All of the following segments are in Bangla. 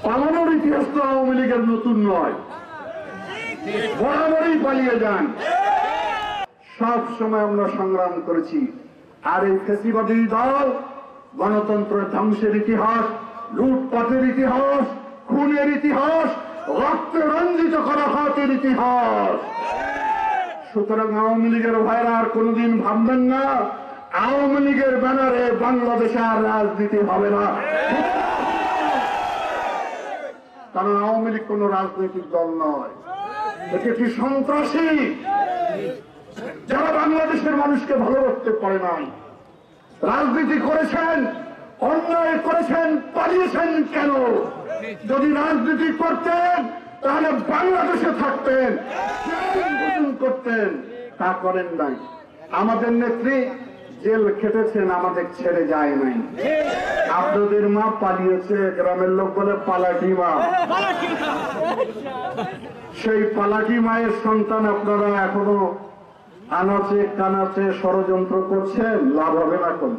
পালানোর ইতিহাস তো আওয়ামী লীগের নতুন নয়, বরাবরই পালিয়ে যান। সব সময় আমরা সংগ্রাম করেছি। আর এই ফ্যাসিবাদী দল গণতন্ত্রের ধ্বংসের ইতিহাস, লুটপাটের ইতিহাস, খুনের ইতিহাস, রক্তে রঞ্জিত করা হাতের ইতিহাস। সুতরাং আওয়ামী লীগের ভাইরা আর কোনদিন ভাববেন না আওয়ামী লীগের ব্যানারে বাংলাদেশে আর রাজনীতি হবে না। কারণ আওয়ামী লীগ কোন রাজনৈতিক দল নয়, এটি একটি সন্ত্রাসী যারা বাংলাদেশের মানুষকে ভালোবাসতে পারে নাই। রাজনীতি করেছেন, অন্যায় করেছেন, পালিয়েছেন কেন? যদি রাজনীতি করতেন তাহলে বাংলাদেশে থাকতেন, করতেন, তা করেন নাই। আমাদের নেত্রী জেল খেটেছেন, আমাদের ছেড়ে যায় নাই। আপনাদের মা পালিয়েছে, গ্রামের লোক বলে পালাকি মা। সেই পালাকি মায়ের সন্তান আপনারা এখনো আনাচে কানাচে ষড়যন্ত্র করছেন, লাভ হবে না কোন।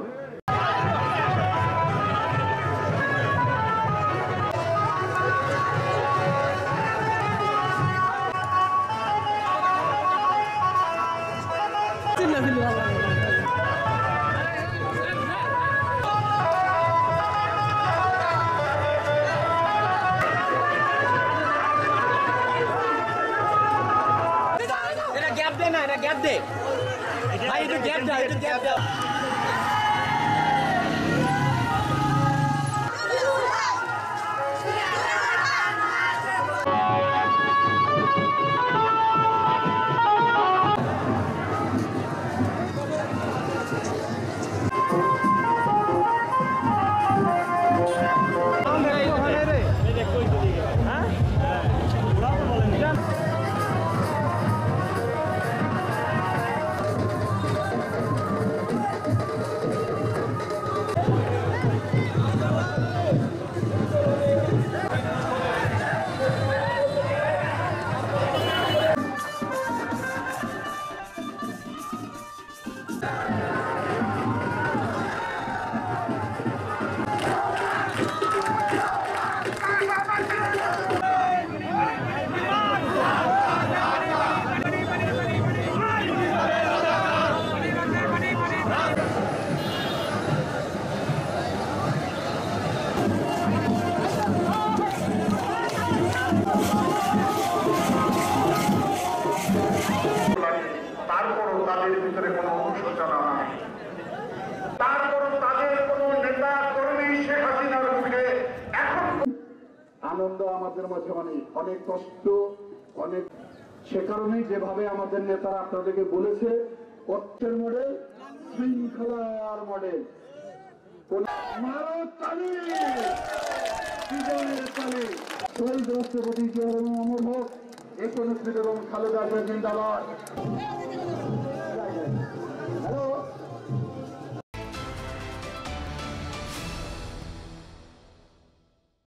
গ্যাপ দে ভাই, একটু গ্যাপ দাও, একটু গ্যাপ দাও। তারপরও তাদের ভিতরে কোনো অনুশোচনা নাই, তারপরও তাদের কোনো নেতা কর্মী শেখ হাসিনার মুখে এখন আনন্দ আমাদের মাঝে অনেক কষ্ট, অনেক। সে কারণেই যেভাবে আমাদের নেতারা আপনাদেরকে বলেছে, কষ্টের মডেল, শৃঙ্খলার মডেল, শহীদ রাষ্ট্রপতি জিয়া রহমান অমর হোক, 21 এবং খালেদা জিয়া জিন্দাবাদ।